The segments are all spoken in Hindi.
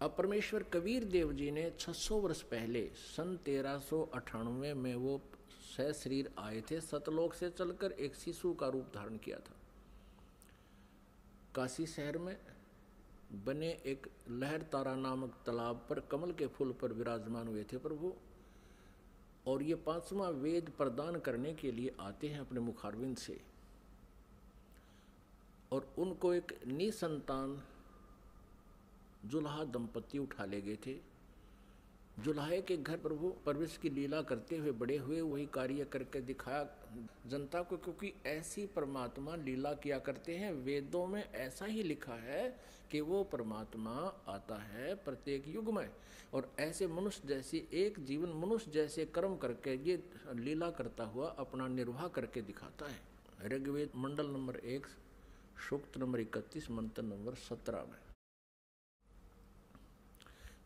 अब परमेश्वर कबीर देव जी ने 600 वर्ष पहले सन 1398 में वो सशरीर आए थे, सतलोक से चलकर एक शिशु का रूप धारण किया था। काशी शहर में बने एक लहर तारा नामक तालाब पर कमल के फूल पर विराजमान हुए थे प्रभु। और ये पांचवा वेद प्रदान करने के लिए आते हैं अपने मुखारविंद से। और उनको एक निसंतान जुल्हा दंपति उठा ले गए थे। जुल्हे के घर प्रभु परवेश की लीला करते हुए बड़े हुए, वही कार्य करके दिखाया जनता को, क्योंकि ऐसी परमात्मा लीला किया करते हैं। वेदों में ऐसा ही लिखा है कि वो परमात्मा आता है प्रत्येक युग में, और ऐसे मनुष्य जैसी एक जीवन मनुष्य जैसे कर्म करके ये लीला करता हुआ अपना निर्वाह करके दिखाता है। ऋग्वेद मंडल नंबर 1 सूक्त नंबर 31 मंत्र नंबर 17 में।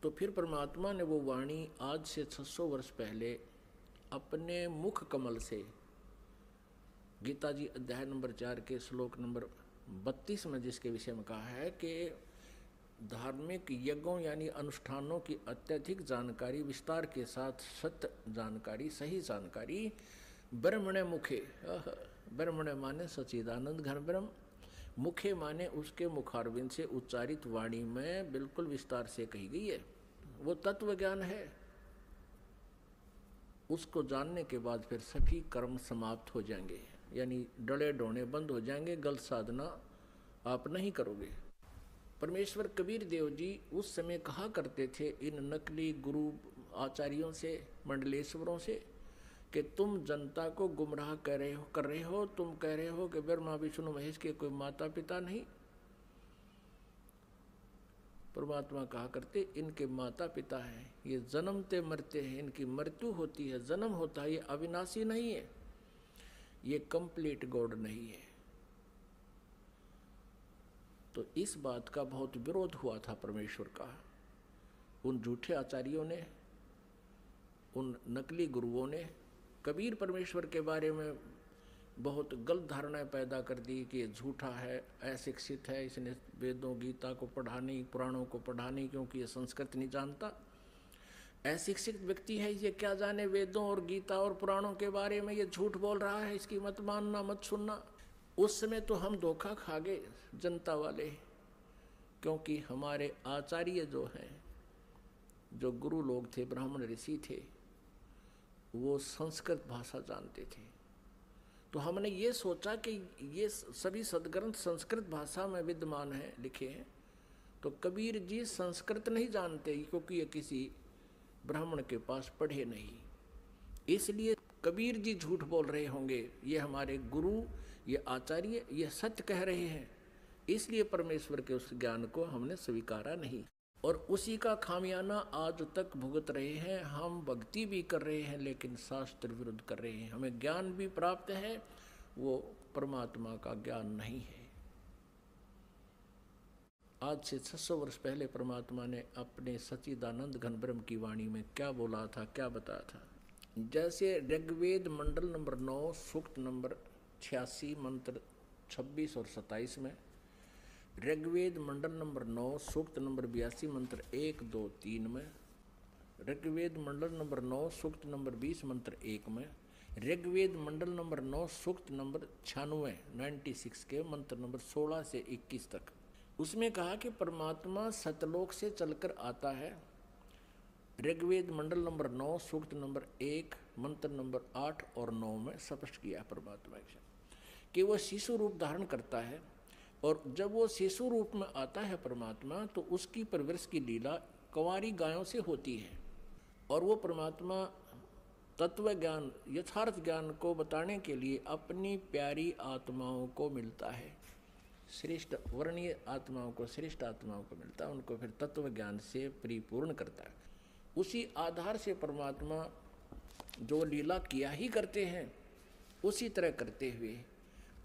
तो फिर परमात्मा ने वो वाणी आज से 600 वर्ष पहले अपने मुख कमल से गीता जी अध्याय नंबर 4 के श्लोक नंबर 32 में जिसके विषय में कहा है कि धार्मिक यज्ञों यानी अनुष्ठानों की अत्यधिक जानकारी विस्तार के साथ सत्य जानकारी, सही जानकारी ब्रह्मणे मुखे, ब्रह्मणे माने सच्चिदानंद घन ब्रह्म, मुखे माने उसके मुखारविंद से उच्चारित वाणी में बिल्कुल विस्तार से कही गई है। वो तत्व ज्ञान है। उसको जानने के बाद फिर सभी कर्म समाप्त हो जाएंगे, यानी डले डोने बंद हो जाएंगे, गलत साधना आप नहीं करोगे। परमेश्वर कबीर देव जी उस समय कहा करते थे इन नकली गुरु आचार्यों से, मंडलेश्वरों से, कि तुम जनता को गुमराह कर रहे हो। तुम कह रहे हो कि ब्रह्मा विष्णु महेश के कोई माता पिता नहीं। परमात्मा कहा करते इनके माता पिता हैं, ये जन्मते मरते हैं, इनकी मृत्यु होती है, जन्म होता है, ये अविनाशी नहीं है, ये कंप्लीट गॉड नहीं है। तो इस बात का बहुत विरोध हुआ था परमेश्वर का। उन झूठे आचार्यों ने, उन नकली गुरुओं ने कबीर परमेश्वर के बारे में बहुत गलत धारणाएं पैदा कर दी कि ये झूठा है, अशिक्षित है, इसने वेदों गीता को पढ़ा नहीं, पुराणों को पढ़ा नहीं, क्योंकि ये संस्कृत नहीं जानता। अशिक्षित व्यक्ति है, ये क्या जाने वेदों और गीता और पुराणों के बारे में, ये झूठ बोल रहा है, इसकी मत मानना, मत सुनना। उस समय तो हम धोखा खा गए जनता वाले, क्योंकि हमारे आचार्य जो हैं, जो गुरु लोग थे, ब्राह्मण ऋषि थे, वो संस्कृत भाषा जानते थे। तो हमने ये सोचा कि ये सभी सदग्रंथ संस्कृत भाषा में विद्यमान हैं, लिखे हैं, तो कबीर जी संस्कृत नहीं जानते, क्योंकि ये किसी ब्राह्मण के पास पढ़े नहीं, इसलिए कबीर जी झूठ बोल रहे होंगे। ये हमारे गुरु, ये आचार्य, ये सत्य कह रहे हैं, इसलिए परमेश्वर के उस ज्ञान को हमने स्वीकारा नहीं, और उसी का खामियाना आज तक भुगत रहे हैं। हम भक्ति भी कर रहे हैं लेकिन शास्त्र विरुद्ध कर रहे हैं। हमें ज्ञान भी प्राप्त है, वो परमात्मा का ज्ञान नहीं है। आज से 600 वर्ष पहले परमात्मा ने अपने सच्चिदानंद घन ब्रह्म की वाणी में क्या बोला था, क्या बताया था। जैसे ऋग्वेद मंडल नंबर 9 सूक्त नंबर 86 मंत्र 26 और 27 में, ऋग्वेद मंडल नंबर 9 सूक्त नंबर 82 मंत्र 1, 2, 3 में, ऋग्वेद मंडल नंबर 9 सूक्त नंबर 20 मंत्र 1 में, ऋग्वेद मंडल नंबर 9 सूक्त नंबर 96 के मंत्र नंबर 16 से 21 तक, उसमें कहा कि परमात्मा सतलोक से चलकर आता है। ऋग्वेद मंडल नंबर 9 सूक्त नंबर 1 मंत्र नंबर 8 और 9 में स्पष्ट किया परमात्मा कि वह शिशु रूप धारण करता है, और जब वो शिशु रूप में आता है परमात्मा, तो उसकी परवरिश की लीला कंवारी गायों से होती है, और वो परमात्मा तत्व ज्ञान, यथार्थ ज्ञान को बताने के लिए अपनी प्यारी आत्माओं को मिलता है, श्रेष्ठ वर्णीय आत्माओं को, श्रेष्ठ आत्माओं को मिलता है, उनको फिर तत्व ज्ञान से परिपूर्ण करता है। उसी आधार से परमात्मा जो लीला किया ही करते हैं, उसी तरह करते हुए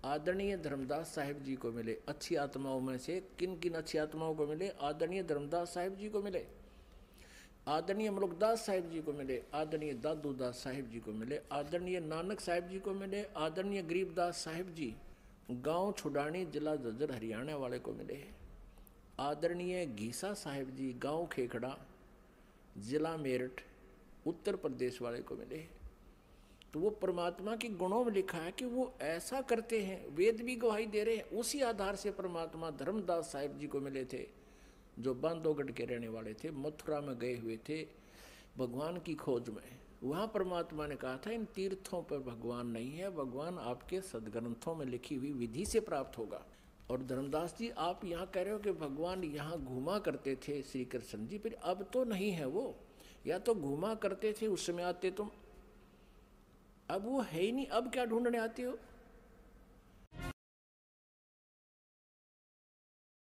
आदरणीय धर्मदास साहिब जी को मिले। अच्छी आत्माओं में से किन किन अच्छी आत्माओं को मिले? आदरणीय धर्मदास साहिब जी को मिले, आदरणीय मलुकदास साहिब जी को मिले, आदरणीय दादूदास साहिब जी को मिले, आदरणीय नानक साहिब जी को मिले, आदरणीय गरीबदास साहिब जी गांव छुडानी जिला झज्जर हरियाणा वाले को मिले, आदरणीय घीसा साहिब जी, गांव खेखड़ा, जिला मेरठ, उत्तर प्रदेश वाले को मिले। तो वो परमात्मा के गुणों में लिखा है कि वो ऐसा करते हैं, वेद भी गवाही दे रहे हैं। उसी आधार से परमात्मा धर्मदास साहिब जी को मिले थे, जो बांधवगढ़ के रहने वाले थे, मथुरा में गए हुए थे भगवान की खोज में। वहाँ परमात्मा ने कहा था इन तीर्थों पर भगवान नहीं है, भगवान आपके सदग्रंथों में लिखी हुई विधि से प्राप्त होगा। और धर्मदास जी, आप यहाँ कह रहे हो कि भगवान यहाँ घूमा करते थे श्री कृष्ण जी, फिर अब तो नहीं है वो, या तो घूमा करते थे उस समय आते तुम, अब वो है ही नहीं, अब क्या ढूंढने आते हो?